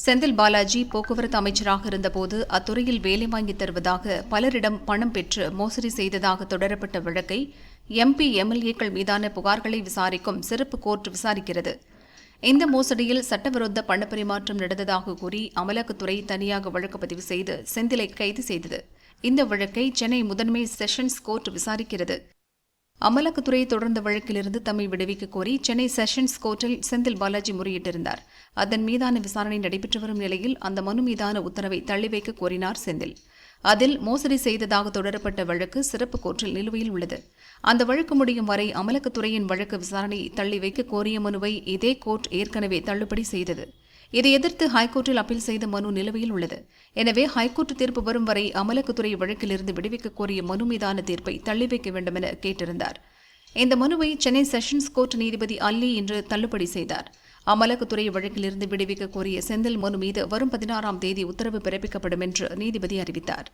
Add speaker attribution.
Speaker 1: செந்தில் பாலாஜி போக்குவரத்து அமைச்சராக இருந்தபோது அத்துறையில் வேலை வாங்கித் தருவதாக பலரிடம் பணம் பெற்று மோசடி செய்ததாக தொடரப்பட்ட வழக்கை எம்பி எம்எல்ஏக்கள் மீதான புகார்களை விசாரிக்கும் சிறப்பு கோர்ட் விசாரிக்கிறது. இந்த மோசடியில் சட்டவிரோத பணப்பரிமாற்றம் நடந்ததாக கூறி அமலாக்கத்துறை தனியாக வழக்கு பதிவு செய்து செந்திலை கைது செய்தது. இந்த வழக்கை சென்னை முதன்மை செஷன்ஸ் கோர்ட் விசாரிக்கிறது. அமலாக்கத்துறை தொடர்ந்த வழக்கிலிருந்து தம்மை விடுவிக்க கோரி சென்னை செஷன்ஸ் கோர்ட்டில் செந்தில் பாலாஜி முறையிட்டிருந்தார். அதன் மீதான விசாரணை நடைபெற்று வரும் நிலையில் அந்த மனு மீதான உத்தரவை தள்ளிவைக்க கோரினார் செந்தில். அதில் மோசடி செய்ததாக தொடரப்பட்ட வழக்கு சிறப்பு கோர்ட்டில் நிலுவையில் உள்ளது. அந்த வழக்கு முடியும் வரை அமலாக்கத்துறையின் வழக்கு விசாரணையை தள்ளி வைக்க கோரிய மனுவை இதே கோர்ட் ஏற்கனவே தள்ளுபடி செய்தது. இதை எதிர்த்து ஹைகோர்ட்டில் அப்பீல் செய்த மனு நிலுவையில் உள்ளது. எனவே ஹைகோர்ட் தீர்ப்பு வரும் வரை அமலாக்கத்துறை வழக்கிலிருந்து விடுவிக்க கோரிய மனு மீதான தீர்ப்பை தள்ளி வைக்க வேண்டும் என கேட்டிருந்தார். இந்த மனுவை சென்னை செஷன்ஸ் கோர்ட் நீதிபதி அல்லி இன்று தள்ளுபடி செய்தார். அமலாக்கத்துறை வழக்கிலிருந்து விடுவிக்க கோரிய செந்தில் மனு மீது வரும் 16ஆம் தேதி உத்தரவு பிறப்பிக்கப்படும் என்று நீதிபதி அறிவித்தார்.